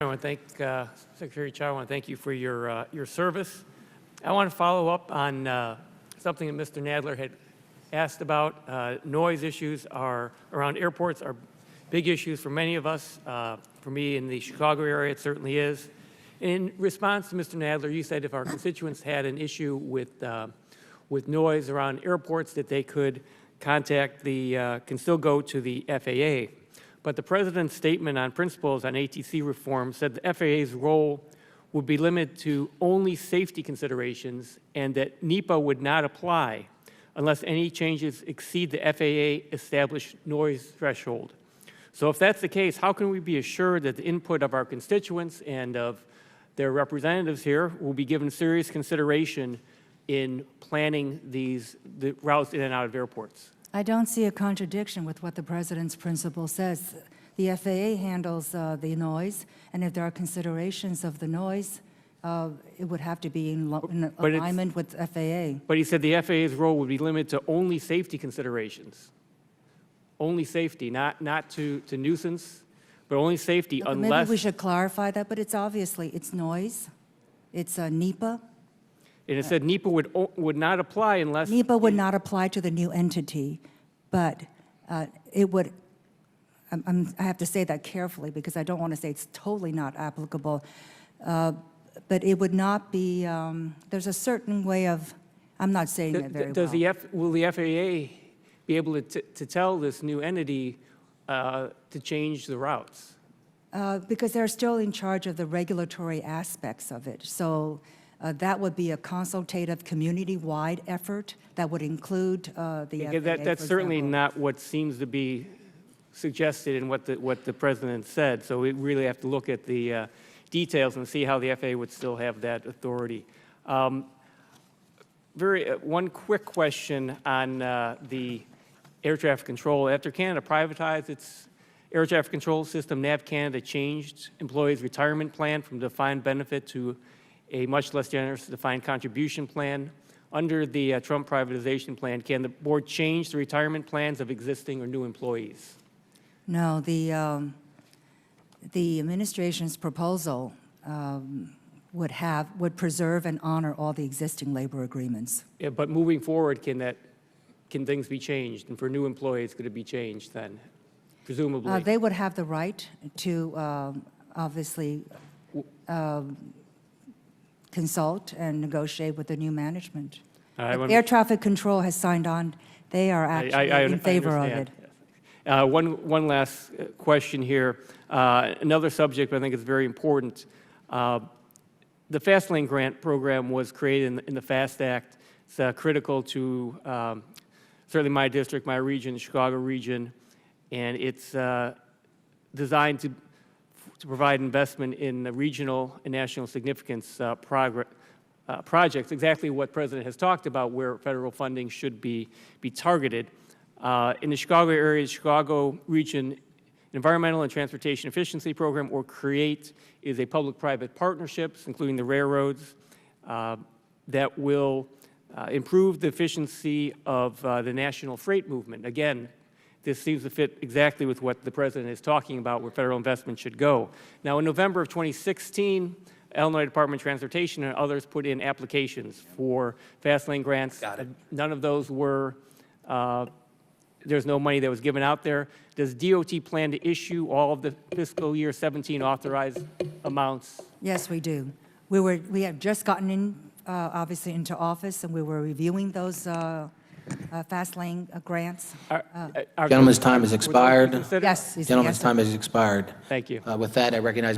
I want to thank Secretary Chao. I want to thank you for your service. I want to follow up on something that Mr. Nadler had asked about. Noise issues around airports are big issues for many of us. For me in the Chicago area, it certainly is. In response to Mr. Nadler, you said if our constituents had an issue with noise around airports, that they could contact can still go to the FAA. But the President's statement on principles on ATC reform said the FAA's role would be limited to only safety considerations and that NEPA would not apply unless any changes exceed the FAA established noise threshold. So if that's the case, how can we be assured that the input of our constituents and of their representatives here will be given serious consideration in planning the routes in and out of airports? I don't see a contradiction with what the President's principle says. The FAA handles the noise, and if there are considerations of the noise, it would have to be in alignment with FAA. But he said the FAA's role would be limited to only safety considerations. Only safety, not to nuisance, but only safety unless... Maybe we should clarify that, but it's noise. It's NEPA. And it said NEPA would not apply unless... NEPA would not apply to the new entity, but it would, I have to say that carefully because I don't want to say it's totally not applicable, but it would not be, there's a certain way of, I'm not saying that very well. Will the FAA be able to tell this new entity to change the routes? Because they're still in charge of the regulatory aspects of it. So that would be a consultative community-wide effort that would include the FAA, That's certainly not what seems to be suggested in what the President said. So we really have to look at the details and see how the FAA would still have that authority. One quick question on the air traffic control. After Canada privatized its air traffic control system, NAV Canada changed employees' retirement plan from defined benefit to a much less generous defined contribution plan. Under the Trump privatization plan, can the board change the retirement plans of existing or new employees? No, the administration's proposal would preserve and honor all the existing labor agreements. Yeah, but moving forward, can things be changed? And for new employees, could it be changed then, presumably? They would have the right to obviously consult and negotiate with the new management. Air traffic control has signed on. They are actually in favor of it. One last question here. Another subject I think is very important. The Fast Lane Grant Program was created in the FAST Act. It's critical to certainly my district, my region, the Chicago region, and it's designed to provide investment in the regional and national significance projects, exactly what the President has talked about, where federal funding should be targeted. In the Chicago area, the Chicago Region Environmental and Transportation Efficiency Program, or CREATE, is a public-private partnerships, including the railroads, that will improve the efficiency of the national freight movement. Again, this seems to fit exactly with what the President is talking about, where federal investment should go. Now, in November of 2016, Illinois Department of Transportation and others put in applications for fast lane grants. None of those were, there's no money that was given out there. Does DOT plan to issue all of the fiscal year 17 authorized amounts? Yes, we do. We have just gotten in, obviously, into office, and we were reviewing those fast lane grants. Gentleman's time has expired. Yes. Gentleman's time has expired. Thank you. With that, I recognize